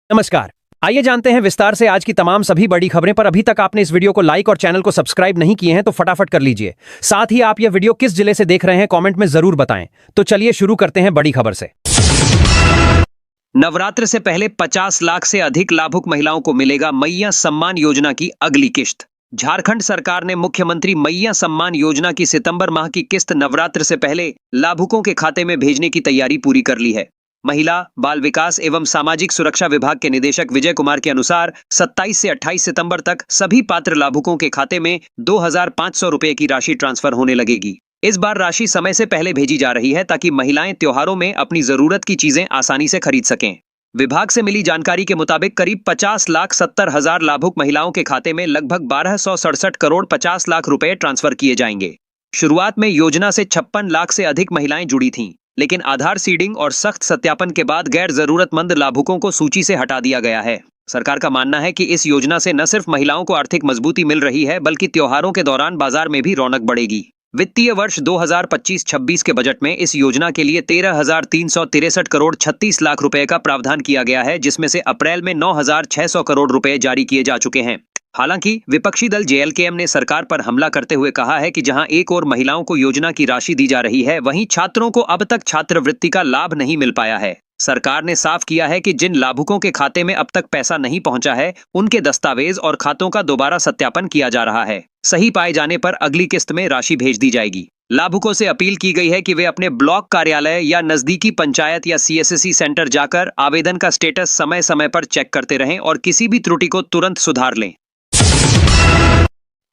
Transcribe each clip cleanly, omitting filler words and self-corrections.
नमस्कार। आइए जानते हैं विस्तार से आज की तमाम सभी बड़ी खबरें। पर अभी तक आपने इस वीडियो को लाइक और चैनल को सब्सक्राइब नहीं किए हैं तो फटाफट कर लीजिए। साथ ही आप यह वीडियो किस जिले से देख रहे हैं कमेंट में जरूर बताएं। तो चलिए शुरू करते हैं बड़ी खबर से। नवरात्र से पहले 50 लाख से अधिक लाभुक महिलाओं को मिलेगा मैया सम्मान योजना की अगली किश्त। झारखंड सरकार ने मुख्यमंत्री मैया सम्मान योजना की सितंबर माह की किस्त नवरात्र से पहले लाभुकों के खाते में भेजने की तैयारी पूरी कर ली है। महिला बाल विकास एवं सामाजिक सुरक्षा विभाग के निदेशक विजय कुमार के अनुसार 27 से 28 सितंबर तक सभी पात्र लाभुकों के खाते में 2,500 रुपए की राशि ट्रांसफर होने लगेगी। इस बार राशि समय से पहले भेजी जा रही है ताकि महिलाएं त्योहारों में अपनी जरूरत की चीजें आसानी से खरीद सकें। विभाग से मिली जानकारी के मुताबिक करीब 50,70,000 लाभुक महिलाओं के खाते में लगभग 1267 करोड़ 50 लाख रुपए ट्रांसफर किए जाएंगे। शुरुआत में योजना से 56 लाख से अधिक महिलाएं जुड़ी थीं, लेकिन आधार सीडिंग और सख्त सत्यापन के बाद गैर जरूरतमंद लाभुकों को सूची से हटा दिया गया है। सरकार का मानना है कि इस योजना से न सिर्फ महिलाओं को आर्थिक मजबूती मिल रही है बल्कि त्योहारों के दौरान बाजार में भी रौनक बढ़ेगी। वित्तीय वर्ष 2025-26 के बजट में इस योजना के लिए 13,363 करोड़ 36 लाख रुपए का प्रावधान किया गया है, जिसमें से अप्रैल में 9,600 करोड़ रुपए जारी किए जा चुके हैं। हालांकि विपक्षी दल जेएलकेएम ने सरकार पर हमला करते हुए कहा है कि जहां एक ओर महिलाओं को योजना की राशि दी जा रही है, वहीं छात्रों को अब तक छात्रवृत्ति का लाभ नहीं मिल पाया है। सरकार ने साफ किया है कि जिन लाभुकों के खाते में अब तक पैसा नहीं पहुंचा है, उनके दस्तावेज और खातों का दोबारा सत्यापन किया जा रहा है। सही पाए जाने पर अगली किस्त में राशि भेज दी जाएगी। लाभुकों से अपील की गई है कि वे अपने ब्लॉक कार्यालय या नजदीकी पंचायत या सीएससी सेंटर जाकर आवेदन का स्टेटस समय समय पर चेक करते रहें और किसी भी त्रुटि को तुरंत सुधार लें।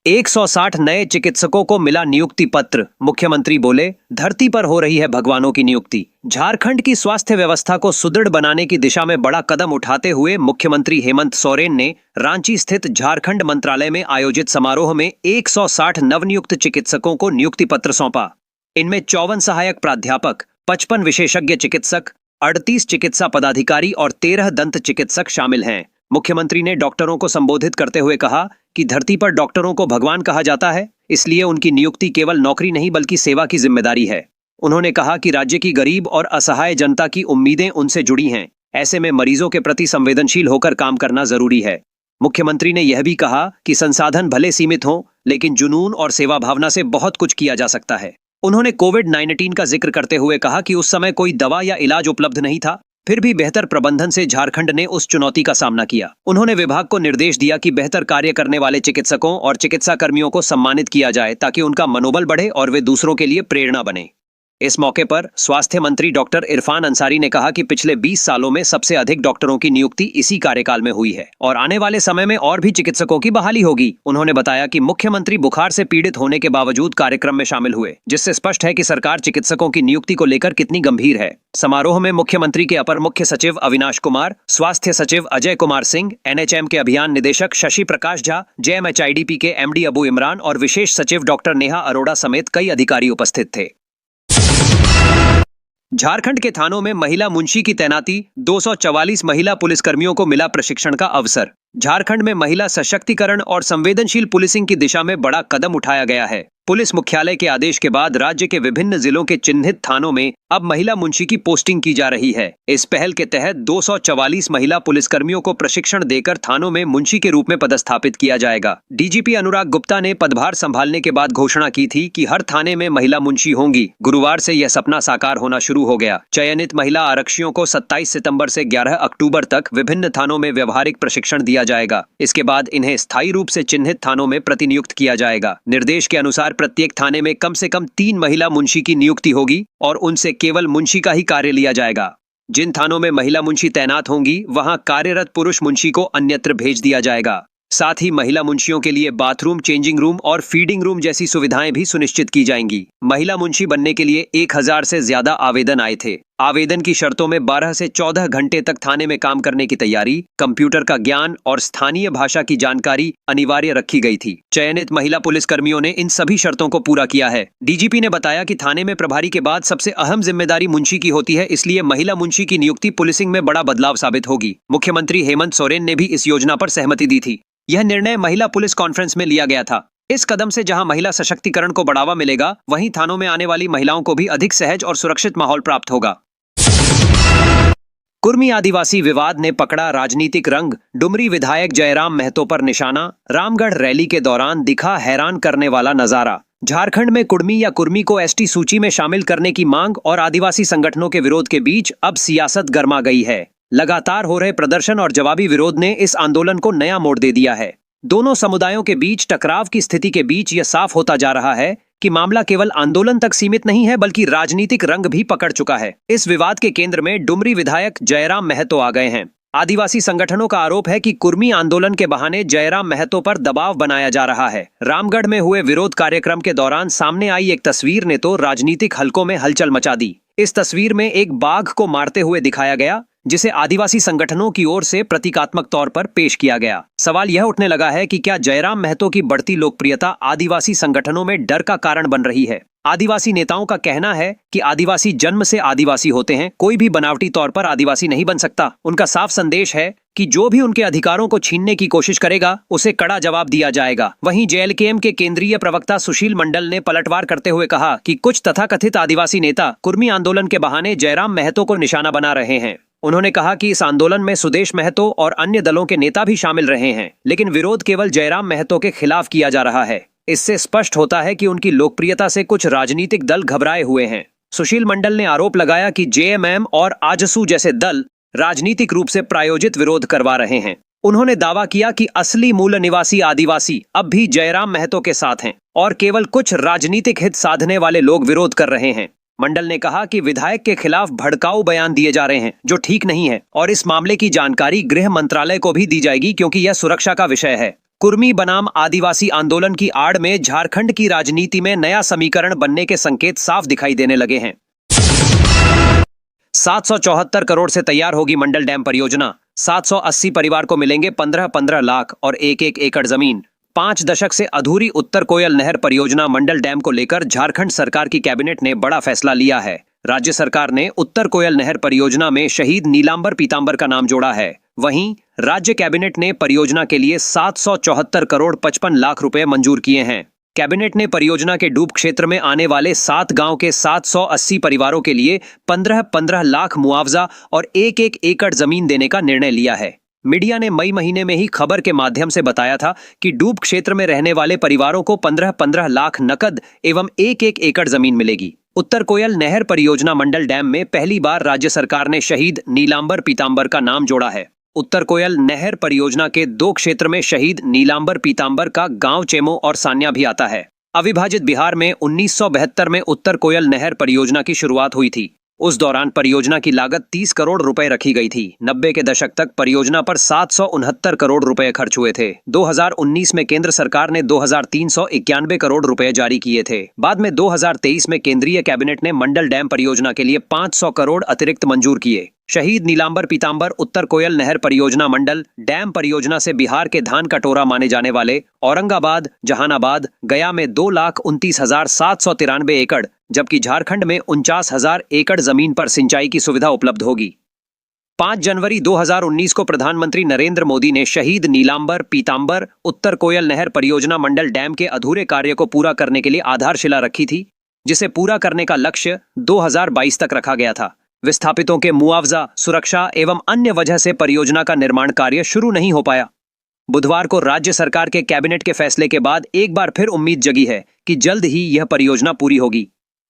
160 नए चिकित्सकों को मिला नियुक्ति पत्र। मुख्यमंत्री बोले, धरती पर हो रही है भगवानों की नियुक्ति। झारखंड की स्वास्थ्य व्यवस्था को सुदृढ़ बनाने की दिशा में बड़ा कदम उठाते हुए मुख्यमंत्री हेमंत सोरेन ने रांची स्थित झारखंड मंत्रालय में आयोजित समारोह में 160 नवनियुक्त चिकित्सकों को नियुक्ति पत्र सौंपा। इनमें 54 सहायक प्राध्यापक, 55 विशेषज्ञ चिकित्सक, 38 चिकित्सा पदाधिकारी और 13 दंत चिकित्सक शामिल हैं। मुख्यमंत्री ने डॉक्टरों को संबोधित करते हुए कहा कि धरती पर डॉक्टरों को भगवान कहा जाता है, इसलिए उनकी नियुक्ति केवल नौकरी नहीं बल्कि सेवा की जिम्मेदारी है। उन्होंने कहा कि राज्य की गरीब और असहाय जनता की उम्मीदें उनसे जुड़ी हैं, ऐसे में मरीजों के प्रति संवेदनशील होकर काम करना जरूरी है। मुख्यमंत्री ने यह भी कहा कि संसाधन भले सीमित हों, लेकिन जुनून और सेवा भावना से बहुत कुछ किया जा सकता है। उन्होंने कोविड-19 का जिक्र करते हुए कहा कि उस समय कोई दवा या इलाज उपलब्ध नहीं था, फिर भी बेहतर प्रबंधन से झारखंड ने उस चुनौती का सामना किया। उन्होंने विभाग को निर्देश दिया कि बेहतर कार्य करने वाले चिकित्सकों और चिकित्सा कर्मियों को सम्मानित किया जाए ताकि उनका मनोबल बढ़े और वे दूसरों के लिए प्रेरणा बने। इस मौके पर स्वास्थ्य मंत्री डॉक्टर इरफान अंसारी ने कहा कि पिछले 20 सालों में सबसे अधिक डॉक्टरों की नियुक्ति इसी कार्यकाल में हुई है और आने वाले समय में और भी चिकित्सकों की बहाली होगी। उन्होंने बताया कि मुख्यमंत्री बुखार से पीड़ित होने के बावजूद कार्यक्रम में शामिल हुए, जिससे स्पष्ट है कि सरकार चिकित्सकों की नियुक्ति को लेकर कितनी गंभीर है। समारोह में मुख्यमंत्री के अपर मुख्य सचिव अविनाश कुमार, स्वास्थ्य सचिव अजय कुमार सिंह, एनएचएम के अभियान निदेशक शशि प्रकाश झा, जेएमएचआईडीपी के एमडी अबू इमरान और विशेष सचिव डॉक्टर नेहा अरोड़ा समेत कई अधिकारी उपस्थित थे। झारखंड के थानों में महिला मुंशी की तैनाती, 244 महिला पुलिसकर्मियों को मिला प्रशिक्षण का अवसर। झारखंड में महिला सशक्तिकरण और संवेदनशील पुलिसिंग की दिशा में बड़ा कदम उठाया गया है। पुलिस मुख्यालय के आदेश के बाद राज्य के विभिन्न जिलों के चिन्हित थानों में अब महिला मुंशी की पोस्टिंग की जा रही है। इस पहल के तहत 244 महिला पुलिसकर्मियों को प्रशिक्षण देकर थानों में मुंशी के रूप में पदस्थापित किया जाएगा। डीजीपी अनुराग गुप्ता ने पदभार संभालने के बाद घोषणा की थी कि हर थाने में महिला मुंशी होंगी। गुरुवार से यह सपना साकार होना शुरू हो गया। चयनित महिला आरक्षियों को 27 सितंबर से 11 अक्टूबर तक विभिन्न थानों में व्यवहारिक प्रशिक्षण दिया जाएगा। इसके बाद इन्हें स्थायी रूप से चिन्हित थानों में प्रतिनियुक्त किया जाएगा। निर्देश के अनुसार प्रत्येक थाने में कम से कम 3 महिला मुंशी की नियुक्ति होगी और उनसे केवल मुंशी का ही कार्य लिया जाएगा। जिन थानों में महिला मुंशी तैनात होंगी, वहां कार्यरत पुरुष मुंशी को अन्यत्र भेज दिया जाएगा। साथ ही महिला मुंशियों के लिए बाथरूम, चेंजिंग रूम और फीडिंग रूम जैसी सुविधाएं भी सुनिश्चित की जाएंगी। महिला मुंशी बनने के लिए 1000 से ज्यादा आवेदन आए थे। आवेदन की शर्तों में 12 से 14 घंटे तक थाने में काम करने की तैयारी, कंप्यूटर का ज्ञान और स्थानीय भाषा की जानकारी अनिवार्य रखी गई थी। चयनित महिला पुलिसकर्मियों ने इन सभी शर्तों को पूरा किया है। डीजीपी ने बताया कि थाने में प्रभारी के बाद सबसे अहम जिम्मेदारी मुंशी की होती है, इसलिए महिला मुंशी की नियुक्ति पुलिसिंग में बड़ा बदलाव साबित होगी। मुख्यमंत्री हेमंत सोरेन ने भी इस योजना पर सहमति दी थी। यह निर्णय महिला पुलिस कॉन्फ्रेंस में लिया गया था। इस कदम से जहां महिला सशक्तिकरण को बढ़ावा मिलेगा, वहीं थानों में आने वाली महिलाओं को भी अधिक सहज और सुरक्षित माहौल प्राप्त होगा। कुर्मी आदिवासी विवाद ने पकड़ा राजनीतिक रंग, डुमरी विधायक जयराम महतो पर निशाना, रामगढ़ रैली के दौरान दिखा हैरान करने वाला नजारा। झारखंड में कुर्मी या कुर्मी को एसटी सूची में शामिल करने की मांग और आदिवासी संगठनों के विरोध के बीच अब सियासत गर्मा गई है। लगातार हो रहे प्रदर्शन और जवाबी विरोध ने इस आंदोलन को नया मोड़ दे दिया है। दोनों समुदायों के बीच टकराव की स्थिति के बीच यह साफ होता जा रहा है कि मामला केवल आंदोलन तक सीमित नहीं है बल्कि राजनीतिक रंग भी पकड़ चुका है। इस विवाद के केंद्र में डुमरी विधायक जयराम महतो आ गए हैं। आदिवासी संगठनों का आरोप है कि कुर्मी आंदोलन के बहाने जयराम महतो पर दबाव बनाया जा रहा है। रामगढ़ में हुए विरोध कार्यक्रम के दौरान सामने आई एक तस्वीर ने तो राजनीतिक हलकों में हलचल मचा दी। इस तस्वीर में एक बाघ को मारते हुए दिखाया गया, जिसे आदिवासी संगठनों की ओर से प्रतीकात्मक तौर पर पेश किया गया। सवाल यह उठने लगा है कि क्या जयराम महतो की बढ़ती लोकप्रियता आदिवासी संगठनों में डर का कारण बन रही है। आदिवासी नेताओं का कहना है कि आदिवासी जन्म से आदिवासी होते हैं, कोई भी बनावटी तौर पर आदिवासी नहीं बन सकता। उनका साफ संदेश है कि जो भी उनके अधिकारों को छीनने की कोशिश करेगा उसे कड़ा जवाब दिया जाएगा। वहीं जेएलकेएम के केंद्रीय प्रवक्ता सुशील मंडल ने पलटवार करते हुए कहा कि कुछ तथाकथित आदिवासी नेता कुर्मी आंदोलन के बहाने जयराम महतो को निशाना बना रहे हैं। उन्होंने कहा कि इस आंदोलन में सुदेश महतो और अन्य दलों के नेता भी शामिल रहे हैं, लेकिन विरोध केवल जयराम महतो के खिलाफ किया जा रहा है। इससे स्पष्ट होता है कि उनकी लोकप्रियता से कुछ राजनीतिक दल घबराए हुए हैं। सुशील मंडल ने आरोप लगाया कि जेएमएम और आजसू जैसे दल राजनीतिक रूप से प्रायोजित विरोध करवा रहे हैं। उन्होंने दावा किया कि असली मूल निवासी आदिवासी अब भी जयराम महतो के साथ हैं और केवल कुछ राजनीतिक हित साधने वाले लोग विरोध कर रहे हैं। मंडल ने कहा कि विधायक के खिलाफ भड़काऊ बयान दिए जा रहे हैं, जो ठीक नहीं है, और इस मामले की जानकारी गृह मंत्रालय को भी दी जाएगी क्योंकि यह सुरक्षा का विषय है। कुर्मी बनाम आदिवासी आंदोलन की आड़ में झारखंड की राजनीति में नया समीकरण बनने के संकेत साफ दिखाई देने लगे हैं। 774 करोड़ से तैयार होगी मंडल डैम परियोजना। 780 परिवार को मिलेंगे 15-15 लाख और 1-1 एकड़ जमीन। 5 दशक से अधूरी उत्तर कोयल नहर परियोजना मंडल डैम को लेकर झारखंड सरकार की कैबिनेट ने बड़ा फैसला लिया है। राज्य सरकार ने उत्तर कोयल नहर परियोजना में शहीद नीलांबर पीतांबर का नाम जोड़ा है। वहीं राज्य कैबिनेट ने परियोजना के लिए 774 करोड़ 55 लाख रुपए मंजूर किए हैं। कैबिनेट ने परियोजना के डूब क्षेत्र में आने वाले 7 गांव के 780 परिवारों के लिए 15-15 लाख मुआवजा और 1-1 एकड़ जमीन देने का निर्णय लिया है। मीडिया ने मई महीने में ही खबर के माध्यम से बताया था कि डूब क्षेत्र में रहने वाले परिवारों को 15-15 लाख नकद एवं 1-1 एकड़ जमीन मिलेगी। उत्तर कोयल नहर परियोजना मंडल डैम में पहली बार राज्य सरकार ने शहीद नीलांबर पीतांबर का नाम जोड़ा है। उत्तर कोयल नहर परियोजना के 2 क्षेत्र में शहीद नीलांबर पीतांबर का गांव चेमो और सान्या भी आता है। अविभाजित बिहार में 1972 में उत्तर कोयल नहर परियोजना की शुरुआत हुई थी। उस दौरान परियोजना की लागत 30 करोड़ रुपए रखी गई थी। 90 के दशक तक परियोजना पर 769 करोड़ रुपए खर्च हुए थे। 2019 में केंद्र सरकार ने 2391 करोड़ रुपए जारी किए थे। बाद में 2023 में केंद्रीय कैबिनेट ने मंडल डैम परियोजना के लिए 500 करोड़ अतिरिक्त मंजूर किए। शहीद नीलांबर पीतांबर उत्तर कोयल नहर परियोजना मंडल डैम परियोजना से बिहार के धान कटोरा माने जाने वाले औरंगाबाद, जहानाबाद, गया में 2,29,793 एकड़, जबकि झारखंड में 49,000 एकड़ जमीन पर सिंचाई की सुविधा उपलब्ध होगी। 5 जनवरी 2019 को प्रधानमंत्री नरेंद्र मोदी ने शहीद नीलांबर पीतांबर उत्तर कोयल नहर परियोजना मंडल डैम के अधूरे कार्य को पूरा करने के लिए आधारशिला रखी थी, जिसे पूरा करने का लक्ष्य 2022 तक रखा गया था। विस्थापितों के मुआवजा, सुरक्षा एवं अन्य वजह से परियोजना का निर्माण कार्य शुरू नहीं हो पाया। बुधवार को राज्य सरकार के कैबिनेट के फैसले के बाद एक बार फिर उम्मीद जगी है कि जल्द ही यह परियोजना पूरी होगी।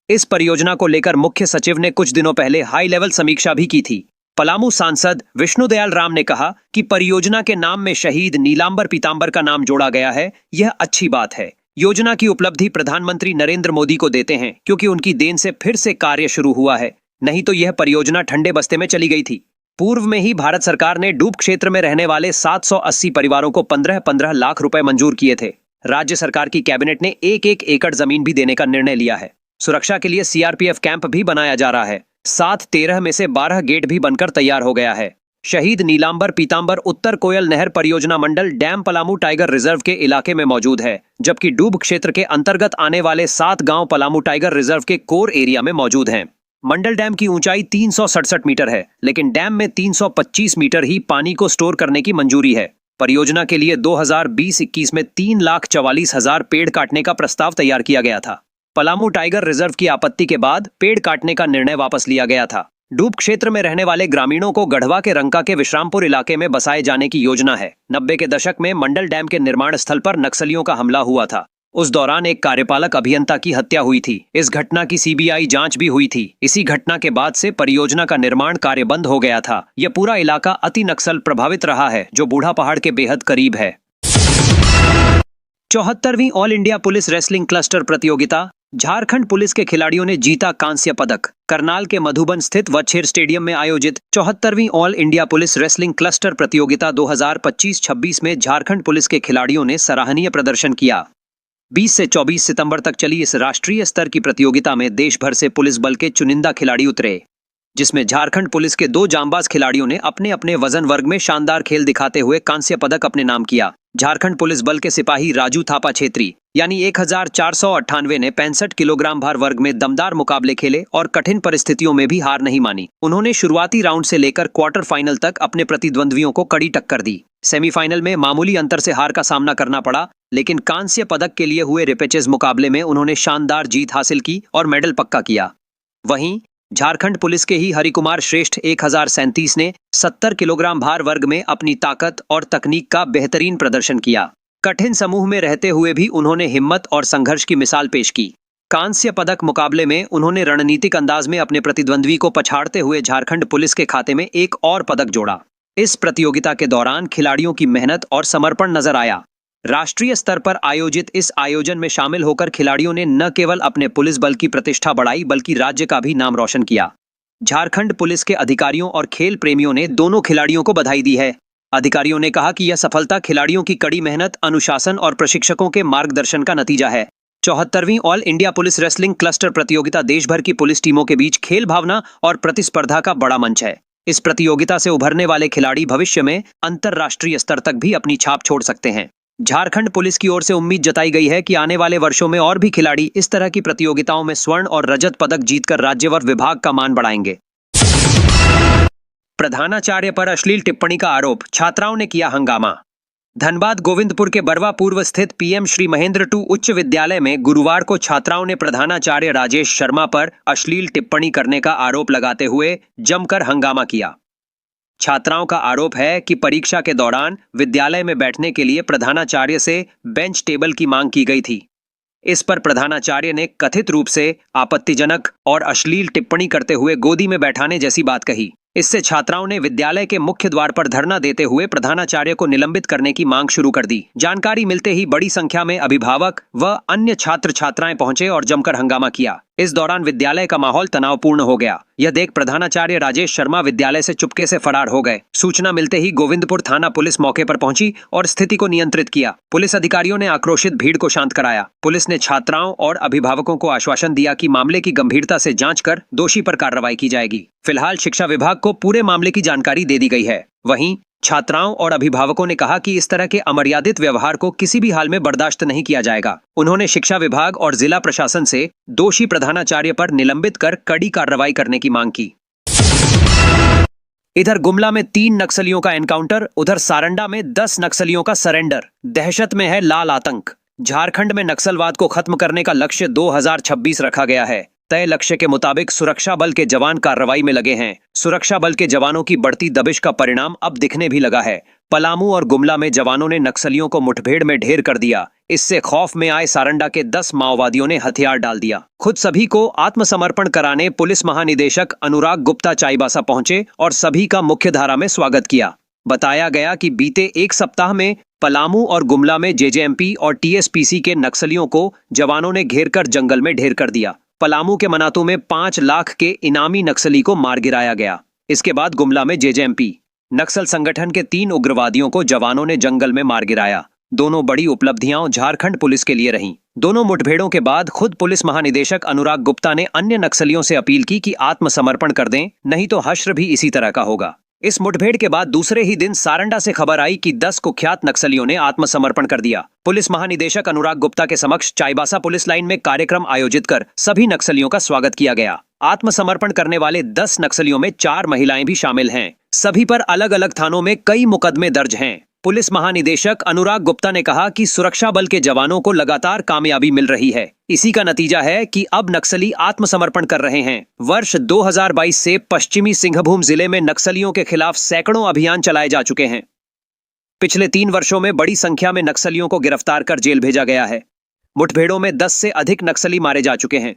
इस परियोजना को लेकर मुख्य सचिव ने कुछ दिनों पहले हाई लेवल समीक्षा भी की थी। पलामू सांसद विष्णुदयाल राम ने कहा कि परियोजना के नाम में शहीद नीलांबर पीतांबर का नाम जोड़ा गया है, यह अच्छी बात है। योजना की उपलब्धि प्रधानमंत्री नरेंद्र मोदी को देते हैं, क्योंकि उनकी देन से फिर से कार्य शुरू हुआ है, नहीं तो यह परियोजना ठंडे बस्ते में चली गई थी। पूर्व में ही भारत सरकार ने डूब क्षेत्र में रहने वाले 780 परिवारों को 15-15 लाख रुपए मंजूर किए थे। राज्य सरकार की कैबिनेट ने 1-1 एकड़ जमीन भी देने का निर्णय लिया है। सुरक्षा के लिए सीआरपीएफ कैंप भी बनाया जा रहा है। 7-13 में से 12 गेट भी बनकर तैयार हो गया है। शहीद नीलांबर पीतांबर उत्तर कोयल नहर परियोजना मंडल डैम पलामू टाइगर रिजर्व के इलाके में मौजूद है, जबकि डूब क्षेत्र के अंतर्गत आने वाले 7 गांव पलामू टाइगर रिजर्व के कोर एरिया में मौजूद हैं। मंडल डैम की ऊंचाई 367 मीटर है, लेकिन डैम में 325 मीटर ही पानी को स्टोर करने की मंजूरी है। परियोजना के लिए 2020-21 में 3,44,000 पेड़ काटने का प्रस्ताव तैयार किया गया था। पलामू टाइगर रिजर्व की आपत्ति के बाद पेड़ काटने का निर्णय वापस लिया गया था। डूब क्षेत्र में रहने वाले ग्रामीणों को गढ़वा के रंका के विश्रामपुर इलाके में बसाए जाने की योजना है। 90 के दशक में मंडल डैम के निर्माण स्थल पर नक्सलियों का हमला हुआ था। उस दौरान एक कार्यपालक अभियंता की हत्या हुई थी। इस घटना की सीबीआई जांच भी हुई थी। इसी घटना के बाद से परियोजना का निर्माण कार्य बंद हो गया था। यह पूरा इलाका अति नक्सल प्रभावित रहा है, जो बूढ़ा पहाड़ के बेहद करीब है। 74वीं all India police wrestling cluster प्रतियोगिता, झारखंड पुलिस के खिलाड़ियों ने जीता कांस्य पदक। करनाल के मधुबन स्थित वच्छेर स्टेडियम में आयोजित 74वीं all India police wrestling cluster प्रतियोगिता 2025-26 में झारखंड पुलिस के खिलाड़ियों ने सराहनीय प्रदर्शन किया। 20 से 24 सितंबर तक चली इस राष्ट्रीय स्तर की प्रतियोगिता में देश भर से पुलिस बल के चुनिंदा खिलाड़ी उतरे, जिसमें झारखंड पुलिस के 2 जांबाज खिलाड़ियों ने अपने अपने वजन वर्ग में शानदार खेल दिखाते हुए कांस्य पदक अपने नाम किया। झारखंड पुलिस बल के सिपाही राजू थापा छेत्री यानी 1498 ने 65 किलोग्राम भार वर्ग में दमदार मुकाबले खेले और कठिन परिस्थितियों में भी हार नहीं मानी। उन्होंने शुरुआती राउंड से लेकर क्वार्टर फाइनल तक अपने प्रतिद्वंद्वियों को कड़ी टक्कर दी। सेमीफाइनल में मामूली अंतर से हार का सामना करना पड़ा, लेकिन कांस्य पदक के लिए हुए रिपेचेज मुकाबले में उन्होंने शानदार जीत हासिल की और मेडल पक्का किया। वहीं झारखंड पुलिस के ही हरिकुमार श्रेष्ठ 1037 ने 70 किलोग्राम भार वर्ग में अपनी ताकत और तकनीक का बेहतरीन प्रदर्शन किया। कठिन समूह में रहते हुए भी उन्होंने हिम्मत और संघर्ष की मिसाल पेश की। कांस्य पदक मुकाबले में उन्होंने रणनीतिक अंदाज में अपने प्रतिद्वंद्वी को पछाड़ते हुए झारखंड पुलिस के खाते में एक और पदक जोड़ा। इस प्रतियोगिता के दौरान खिलाड़ियों की मेहनत और समर्पण नजर आया। राष्ट्रीय स्तर पर आयोजित इस आयोजन में शामिल होकर खिलाड़ियों ने न केवल अपने पुलिस बल की प्रतिष्ठा बढ़ाई, बल्कि राज्य का भी नाम रोशन किया। झारखंड पुलिस के अधिकारियों और खेल प्रेमियों ने दोनों खिलाड़ियों को बधाई दी है। अधिकारियों ने कहा कि यह सफलता खिलाड़ियों की कड़ी मेहनत, अनुशासन और प्रशिक्षकों के मार्गदर्शन का नतीजा है। 74वीं all India police wrestling cluster प्रतियोगिता देश भर की पुलिस टीमों के बीच खेल भावना और प्रतिस्पर्धा का बड़ा मंच है। इस प्रतियोगिता से उभरने वाले खिलाड़ी भविष्य में अंतर्राष्ट्रीय स्तर तक भी अपनी छाप छोड़ सकते हैं। झारखंड पुलिस की ओर से उम्मीद जताई गई है कि आने वाले वर्षों में और भी खिलाड़ी इस तरह की प्रतियोगिताओं में स्वर्ण और रजत पदक जीतकर राज्य व विभाग का मान बढ़ाएंगे। प्रधानाचार्य पर अश्लील टिप्पणी का आरोप, छात्राओं ने किया हंगामा। धनबाद गोविंदपुर के बरवा पूर्व स्थित पीएम श्री महेंद्र 2 उच्च विद्यालय में गुरुवार को छात्राओं ने प्रधानाचार्य राजेश शर्मा पर अश्लील टिप्पणी करने का आरोप लगाते हुए जमकर हंगामा किया। छात्राओं का आरोप है कि परीक्षा के दौरान विद्यालय में बैठने के लिए प्रधानाचार्य से बेंच टेबल की मांग की गई थी। इस पर प्रधानाचार्य ने कथित रूप से आपत्तिजनक और अश्लील टिप्पणी करते हुए गोदी में बैठाने जैसी बात कही। इससे छात्राओं ने विद्यालय के मुख्य द्वार पर धरना देते हुए प्रधानाचार्य को निलंबित करने की मांग शुरू कर दी। जानकारी मिलते ही बड़ी संख्या में अभिभावक व अन्य छात्र छात्राएं पहुंचे और जमकर हंगामा किया। इस दौरान विद्यालय का माहौल तनावपूर्ण हो गया। यह देख प्रधानाचार्य राजेश शर्मा विद्यालय से चुपके से फरार हो गए। सूचना मिलते ही गोविंदपुर थाना पुलिस मौके पर पहुंची और स्थिति को नियंत्रित किया। पुलिस अधिकारियों ने आक्रोशित भीड़ को शांत कराया। पुलिस ने छात्राओं और अभिभावकों को आश्वासन दिया कि मामले की गंभीरता से जांच कर दोषी पर कार्रवाई की जाएगी। फिलहाल शिक्षा विभाग को पूरे मामले की जानकारी दे दी गई है। वहीं छात्राओं और अभिभावकों ने कहा कि इस तरह के अमर्यादित व्यवहार को किसी भी हाल में बर्दाश्त नहीं किया जाएगा। उन्होंने शिक्षा विभाग और जिला प्रशासन से दोषी प्रधानाचार्य पर निलंबित कर कड़ी कार्रवाई करने की मांग की। इधर गुमला में 3 नक्सलियों का एनकाउंटर, उधर सारंडा में 10 नक्सलियों का सरेंडर। दहशत में है लाल आतंक। झारखंड में नक्सलवाद को खत्म करने का लक्ष्य 2026 रखा गया है। तय लक्ष्य के मुताबिक सुरक्षा बल के जवान कार्रवाई में लगे हैं। सुरक्षा बल के जवानों की बढ़ती दबिश का परिणाम अब दिखने भी लगा है। पलामू और गुमला में जवानों ने नक्सलियों को मुठभेड़ में ढेर कर दिया। इससे खौफ में आए सारंडा के 10 माओवादियों ने हथियार डाल दिया। खुद सभी को आत्मसमर्पण कराने पुलिस महानिदेशक अनुराग गुप्ता चाईबासा पहुंचे और सभी का मुख्यधारा में स्वागत किया। बताया गया कि बीते एक सप्ताह में पलामू और गुमला में जेजेएमपी और टीएसपीसी के नक्सलियों को जवानों ने घेर कर जंगल में ढेर कर दिया। पलामू के मनातू में 5 लाख के इनामी नक्सली को मार गिराया गया। इसके बाद गुमला में जेजेएमपी नक्सल संगठन के 3 उग्रवादियों को जवानों ने जंगल में मार गिराया। दोनों बड़ी उपलब्धियां झारखंड पुलिस के लिए रहीं। दोनों मुठभेड़ों के बाद खुद पुलिस महानिदेशक अनुराग गुप्ता ने अन्य नक्सलियों से अपील की कि आत्मसमर्पण कर दें, नहीं तो हश्र भी इसी तरह का होगा। इस मुठभेड़ के बाद दूसरे ही दिन सारंडा से खबर आई कि 10 कुख्यात नक्सलियों ने आत्मसमर्पण कर दिया। पुलिस महानिदेशक अनुराग गुप्ता के समक्ष चाईबासा पुलिस लाइन में कार्यक्रम आयोजित कर सभी नक्सलियों का स्वागत किया गया। आत्मसमर्पण करने वाले 10 नक्सलियों में 4 महिलाएं भी शामिल हैं। सभी पर अलग अलग थानों में कई मुकदमे दर्ज हैं। पुलिस महानिदेशक अनुराग गुप्ता ने कहा कि सुरक्षा बल के जवानों को लगातार कामयाबी मिल रही है। इसी का नतीजा है कि अब नक्सली आत्मसमर्पण कर रहे हैं। वर्ष 2022 से पश्चिमी सिंहभूम जिले में नक्सलियों के खिलाफ सैकड़ों अभियान चलाए जा चुके हैं। पिछले 3 वर्षों में बड़ी संख्या में नक्सलियों को गिरफ्तार कर जेल भेजा गया है। मुठभेड़ों में 10 से अधिक नक्सली मारे जा चुके हैं।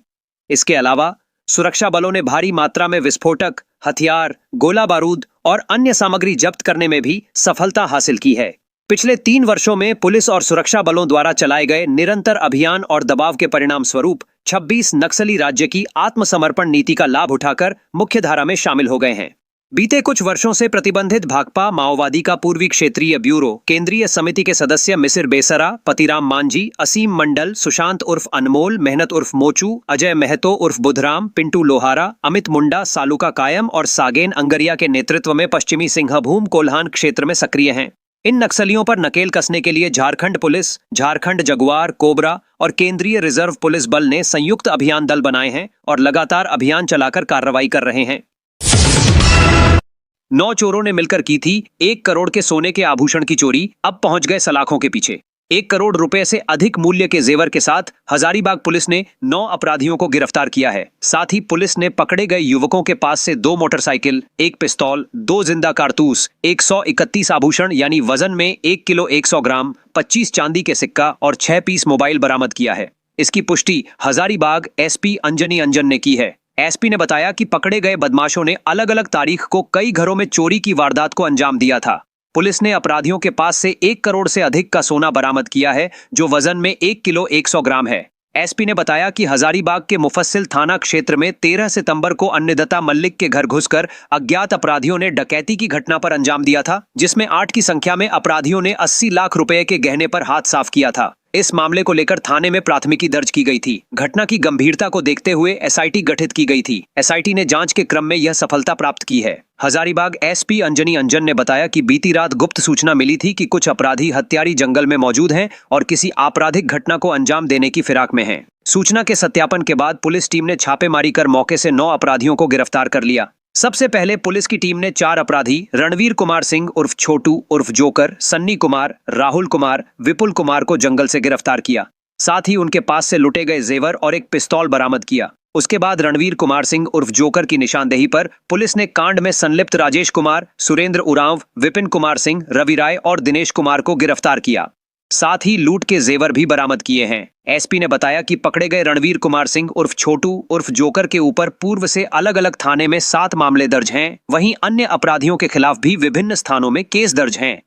इसके अलावा सुरक्षा बलों ने भारी मात्रा में विस्फोटक, हथियार, गोला बारूद और अन्य सामग्री जब्त करने में भी सफलता हासिल की है। पिछले 3 वर्षों में पुलिस और सुरक्षा बलों द्वारा चलाए गए निरंतर अभियान और दबाव के परिणाम स्वरूप 26 नक्सली राज्य की आत्मसमर्पण नीति का लाभ उठाकर मुख्यधारा में शामिल हो गए हैं। बीते कुछ वर्षों से प्रतिबंधित भाकपा माओवादी का पूर्वी क्षेत्रीय ब्यूरो केंद्रीय समिति के सदस्य मिसिर बेसरा, पतिराम मांझी, असीम मंडल, सुशांत उर्फ अनमोल, मेहनत उर्फ मोचू, अजय महतो उर्फ बुधराम, पिंटू लोहारा, अमित मुंडा, सालुका कायम और सागेन अंगरिया के नेतृत्व में पश्चिमी सिंहभूम कोल्हान क्षेत्र में सक्रिय हैं। इन नक्सलियों पर नकेल कसने के लिए Jharkhand police, Jharkhand Jaguar, cobra और केंद्रीय रिजर्व पुलिस बल ने संयुक्त अभियान दल बनाए हैं और लगातार अभियान चलाकर कार्रवाई कर रहे हैं। 9 चोरों ने मिलकर की थी 1 करोड़ के सोने के आभूषण की चोरी, अब पहुंच गए सलाखों के पीछे। 1 करोड़ रुपए से अधिक मूल्य के जेवर के साथ हजारीबाग पुलिस ने 9 अपराधियों को गिरफ्तार किया है। साथ ही पुलिस ने पकड़े गए युवकों के पास से 2 मोटरसाइकिल, 1 पिस्तौल, 2 जिंदा कारतूस, 131 आभूषण यानी वजन में 1 किलो 100 ग्राम, 25 चांदी के सिक्का और 6 पीस मोबाइल बरामद किया है। इसकी पुष्टि हजारीबाग एसपी अंजनी अंजन ने की है। एसपी ने बताया कि पकड़े गए बदमाशों ने अलग अलग तारीख को कई घरों में चोरी की वारदात को अंजाम दिया था। पुलिस ने अपराधियों के पास से 1 करोड़ से अधिक का सोना बरामद किया है, जो वजन में 1 किलो 100 ग्राम है। एसपी ने बताया कि हजारीबाग के मुफस्सिल थाना क्षेत्र में 13 सितंबर को अन्नदाता मल्लिक के घर घुसकर अज्ञात अपराधियों ने डकैती की घटना पर अंजाम दिया था, जिसमें 8 की संख्या में अपराधियों ने 80 लाख रुपए के गहने पर हाथ साफ किया था। इस मामले को लेकर थाने में प्राथमिकी दर्ज की गई थी। घटना की गंभीरता को देखते हुए एसआईटी गठित की गई थी। एसआईटी ने जांच के क्रम में यह सफलता प्राप्त की है। हजारीबाग एसपी अंजनी अंजन ने बताया कि बीती रात गुप्त सूचना मिली थी कि कुछ अपराधी हत्यारी जंगल में मौजूद हैं और किसी आपराधिक घटना को अंजाम देने की फिराक में हैं। सूचना के सत्यापन के बाद पुलिस टीम ने छापेमारी कर मौके से 9 अपराधियों को गिरफ्तार कर लिया। सबसे पहले पुलिस की टीम ने 4 अपराधी रणवीर कुमार सिंह उर्फ छोटू उर्फ जोकर, सन्नी कुमार, राहुल कुमार, विपुल कुमार को जंगल से गिरफ्तार किया। साथ ही उनके पास से लुटे गए जेवर और एक पिस्तौल बरामद किया। उसके बाद रणवीर कुमार सिंह उर्फ जोकर की निशानदेही पर पुलिस ने कांड में संलिप्त राजेश कुमार, सुरेंद्र उरांव, विपिन कुमार सिंह, रवि राय और दिनेश कुमार को गिरफ्तार किया। साथ ही लूट के जेवर भी बरामद किए हैं। एसपी ने बताया कि पकड़े गए रणवीर कुमार सिंह उर्फ छोटू उर्फ जोकर के ऊपर पूर्व से अलग अलग थाने में 7 मामले दर्ज हैं। वहीं अन्य अपराधियों के खिलाफ भी विभिन्न स्थानों में केस दर्ज हैं।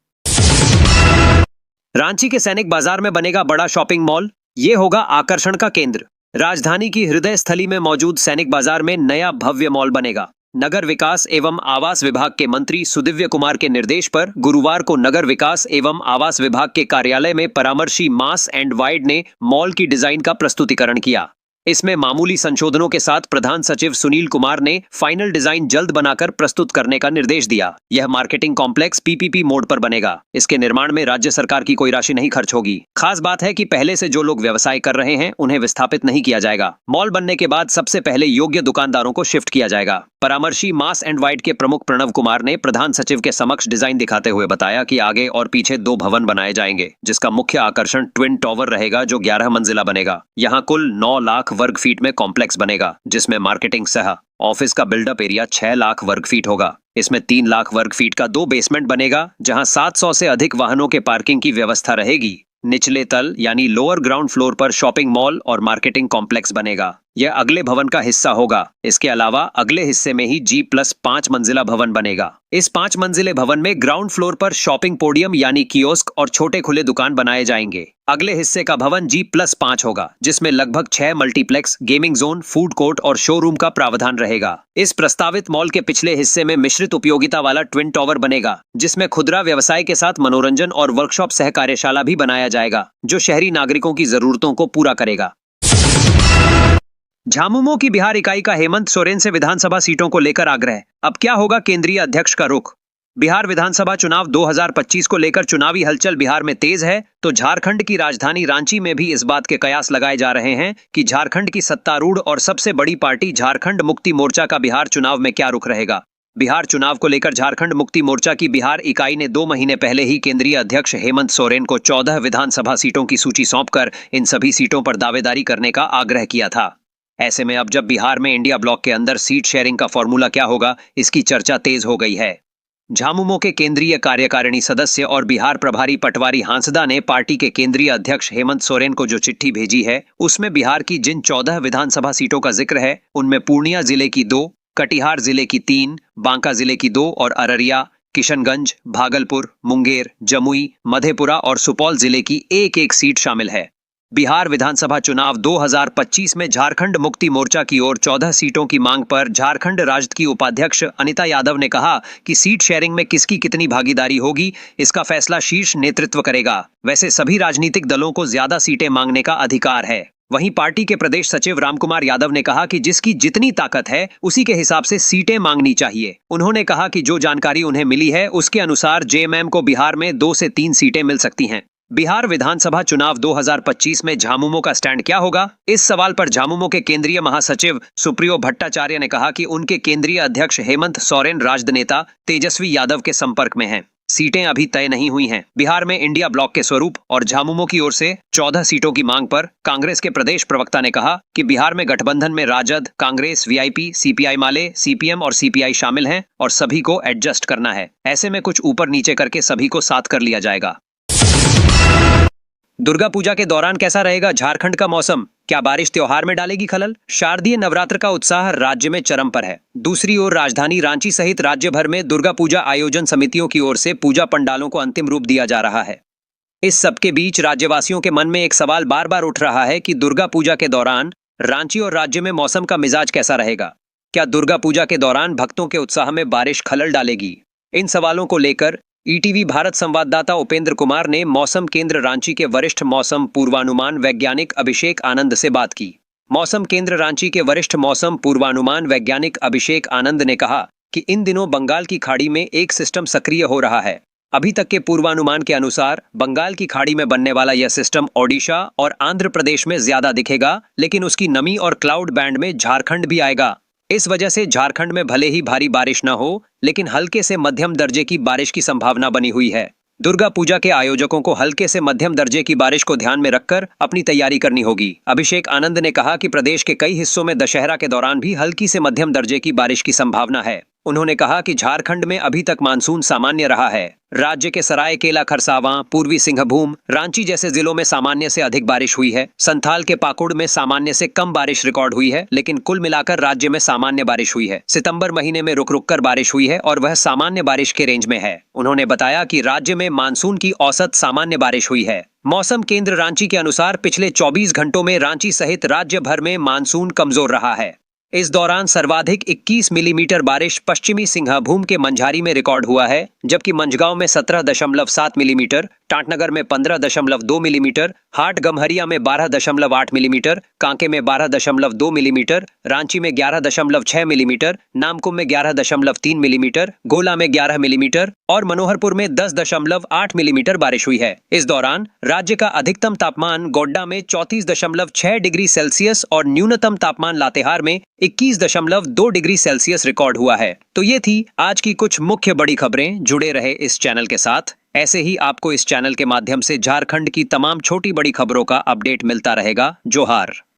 रांची के सैनिक बाजार में बनेगा बड़ा शॉपिंग मॉल, ये होगा आकर्षण का केंद्र। राजधानी की हृदय स्थली में मौजूद सैनिक बाजार में नया भव्य मॉल बनेगा। नगर विकास एवं आवास विभाग के मंत्री सुदिव्य कुमार के निर्देश पर गुरुवार को नगर विकास एवं आवास विभाग के कार्यालय में परामर्शी मास एंड वाइड ने मॉल की डिजाइन का प्रस्तुतिकरण किया। इसमें मामूली संशोधनों के साथ प्रधान सचिव सुनील कुमार ने फाइनल डिजाइन जल्द बनाकर प्रस्तुत करने का निर्देश दिया। यह मार्केटिंग कॉम्प्लेक्स पीपीपी मोड पर बनेगा। इसके निर्माण में राज्य सरकार की कोई राशि नहीं खर्च होगी। खास बात है कि पहले से जो लोग व्यवसाय कर रहे हैं उन्हें विस्थापित नहीं किया जाएगा। मॉल बनने के बाद सबसे पहले योग्य दुकानदारों को शिफ्ट किया जाएगा। परामर्शी मास एंड वाइड के प्रमुख प्रणव कुमार ने प्रधान सचिव के समक्ष डिजाइन दिखाते हुए बताया कि आगे और पीछे 2 भवन बनाए जाएंगे, जिसका मुख्य आकर्षण ट्विन टॉवर रहेगा जो 11 मंजिला बनेगा। यहाँ कुल 9 लाख वर्ग फीट में कॉम्प्लेक्स बनेगा, जिसमें मार्केटिंग सह ऑफिस का बिल्डअप एरिया 6 लाख वर्ग फीट होगा। इसमें 3 लाख वर्ग फीट का 2 बेसमेंट बनेगा, जहां 700 से अधिक वाहनों के पार्किंग की व्यवस्था रहेगी। निचले तल यानी लोअर ग्राउंड फ्लोर पर शॉपिंग मॉल और मार्केटिंग कॉम्प्लेक्स बनेगा। यह अगले भवन का हिस्सा होगा। इसके अलावा अगले हिस्से में ही G+5 मंजिला भवन बनेगा। इस 5 मंजिले भवन में ग्राउंड फ्लोर पर शॉपिंग पोडियम यानी कियोस्क और छोटे खुले दुकान बनाए जाएंगे। अगले हिस्से का भवन G+5 होगा, जिसमें लगभग 6 multiplex, gaming zone, food court और शोरूम का प्रावधान रहेगा। इस प्रस्तावित मॉल के पिछले हिस्से में मिश्रित उपयोगिता वाला ट्विन टॉवर बनेगा, जिसमें खुदरा व्यवसाय के साथ मनोरंजन और वर्कशॉप सह कार्यशाला भी बनाया जाएगा, जो शहरी नागरिकों की जरूरतों को पूरा करेगा। झामुमो की बिहार इकाई का हेमंत सोरेन से विधानसभा सीटों को लेकर आग्रह। अब क्या होगा केंद्रीय अध्यक्ष का रुख? बिहार विधानसभा चुनाव 2025 को लेकर चुनावी हलचल बिहार में तेज है, तो झारखंड की राजधानी रांची में भी इस बात के कयास लगाए जा रहे हैं कि झारखंड की सत्तारूढ़ और सबसे बड़ी पार्टी झारखंड मुक्ति मोर्चा का बिहार चुनाव में क्या रुख रहेगा। बिहार चुनाव को लेकर झारखंड मुक्ति मोर्चा की बिहार इकाई ने 2 महीने पहले ही केंद्रीय अध्यक्ष हेमंत सोरेन को 14 विधानसभा सीटों की सूची सौंपकर इन सभी सीटों पर दावेदारी करने का आग्रह किया था। ऐसे में अब जब बिहार में इंडिया ब्लॉक के अंदर सीट शेयरिंग का फॉर्मूला क्या होगा, इसकी चर्चा तेज हो गई है। झामुमो के केंद्रीय कार्यकारिणी सदस्य और बिहार प्रभारी पटवारी हांसदा ने पार्टी के केंद्रीय अध्यक्ष हेमंत सोरेन को जो चिट्ठी भेजी है, उसमें बिहार की जिन 14 विधानसभा सीटों का जिक्र है, उनमें पूर्णिया जिले की 2, कटिहार जिले की 3, बांका जिले की 2 और अररिया, किशनगंज, भागलपुर, मुंगेर, जमुई, मधेपुरा और सुपौल जिले की एक सीट शामिल है। बिहार विधानसभा चुनाव 2025 में झारखंड मुक्ति मोर्चा की ओर 14 सीटों की मांग पर झारखंड राजद की उपाध्यक्ष अनिता यादव ने कहा कि सीट शेयरिंग में किसकी कितनी भागीदारी होगी, इसका फैसला शीर्ष नेतृत्व करेगा। वैसे सभी राजनीतिक दलों को ज्यादा सीटें मांगने का अधिकार है। वहीं पार्टी के प्रदेश सचिव रामकुमार यादव ने कहा कि जिसकी जितनी ताकत है उसी के हिसाब से सीटें मांगनी चाहिए। उन्होंने कहा कि जो जानकारी उन्हें मिली है उसके अनुसार जेएमएम को बिहार में 2 से 3 सीटें मिल सकती हैं। बिहार विधानसभा चुनाव 2025 में झामुमो का स्टैंड क्या होगा? इस सवाल पर झामुमो के केंद्रीय महासचिव सुप्रियो भट्टाचार्य ने कहा कि उनके केंद्रीय अध्यक्ष हेमंत सोरेन राजद नेता तेजस्वी यादव के संपर्क में हैं। सीटें अभी तय नहीं हुई हैं। बिहार में इंडिया ब्लॉक के स्वरूप और झामुमो की ओर से 14 सीटों की मांग पर कांग्रेस के प्रदेश प्रवक्ता ने कहा कि बिहार में गठबंधन में राजद, कांग्रेस, वीआईपी, सीपीआई माले, सीपीएम और सीपीआई शामिल हैं और सभी को एडजस्ट करना है। ऐसे में कुछ ऊपर नीचे करके सभी को साथ कर लिया जाएगा। दुर्गा पूजा के दौरान कैसा रहेगा झारखंड का मौसम? क्या बारिश त्योहार में डालेगी खलल? शारदीय नवरात्र का उत्साह राज्य में चरम पर है। दूसरी ओर राजधानी रांची सहित राज्य भर में दुर्गा पूजा आयोजन समितियों की ओर से पूजा पंडालों को अंतिम रूप दिया जा रहा है। इस सबके बीच राज्यवासियों के मन में एक सवाल बार बार उठ रहा है कि दुर्गा पूजा के दौरान रांची और राज्य में मौसम का मिजाज कैसा रहेगा? क्या दुर्गा पूजा के दौरान भक्तों के उत्साह में बारिश खलल डालेगी? इन सवालों को लेकर ईटीवी भारत संवाददाता उपेंद्र कुमार ने मौसम केंद्र रांची के वरिष्ठ मौसम पूर्वानुमान वैज्ञानिक अभिषेक आनंद से बात की। मौसम केंद्र रांची के वरिष्ठ मौसम पूर्वानुमान वैज्ञानिक अभिषेक आनंद ने कहा कि इन दिनों बंगाल की खाड़ी में एक सिस्टम सक्रिय हो रहा है। अभी तक के पूर्वानुमान के अनुसार बंगाल की खाड़ी में बनने वाला यह सिस्टम ओडिशा और आंध्र प्रदेश में ज्यादा दिखेगा, लेकिन उसकी नमी और क्लाउड बैंड में झारखंड भी आएगा। इस वजह से झारखंड में भले ही भारी बारिश न हो, लेकिन हल्के से मध्यम दर्जे की बारिश की संभावना बनी हुई है। दुर्गा पूजा के आयोजकों को हल्के से मध्यम दर्जे की बारिश को ध्यान में रखकर अपनी तैयारी करनी होगी। अभिषेक आनंद ने कहा कि प्रदेश के कई हिस्सों में दशहरा के दौरान भी हल्की से मध्यम दर्जे की बारिश की संभावना है। उन्होंने कहा कि झारखंड में अभी तक मानसून सामान्य रहा है। राज्य के सरायकेला खरसावां, पूर्वी सिंहभूम, रांची जैसे जिलों में सामान्य से अधिक बारिश हुई है। संथाल के पाकुड़ में सामान्य से कम बारिश रिकॉर्ड हुई है, लेकिन कुल मिलाकर राज्य में सामान्य बारिश हुई है। सितंबर महीने में रुक रुक कर बारिश हुई है और वह सामान्य बारिश के रेंज में है। उन्होंने बताया कि राज्य में मानसून की औसत सामान्य बारिश हुई है। मौसम केंद्र रांची के अनुसार पिछले 24 घंटों में रांची सहित राज्य भर में मानसून कमजोर रहा है। इस दौरान सर्वाधिक 21 मिलीमीटर बारिश पश्चिमी सिंहभूम के मंझारी में रिकॉर्ड हुआ है, जबकि मंझगांव में 17.7 मिलीमीटर, टाटनगर में 15.2 मिलीमीटर, हाट गम्हरिया में 12.8 मिलीमीटर, कांके में 12.2 मिलीमीटर, रांची में 11.6 मिलीमीटर, नामकुम में 11.3 मिलीमीटर, गोला में 11 मिलीमीटर और मनोहरपुर में 10.8 मिलीमीटर बारिश हुई है। इस दौरान राज्य का अधिकतम तापमान गोड्डा में 34.6 डिग्री सेल्सियस और न्यूनतम तापमान लातेहार में 21.2 डिग्री सेल्सियस रिकॉर्ड हुआ है। तो ये थी आज की कुछ मुख्य बड़ी खबरें। जुड़े रहे इस चैनल के साथ। ऐसे ही आपको इस चैनल के माध्यम से झारखंड की तमाम छोटी बड़ी खबरों का अपडेट मिलता रहेगा। जोहार।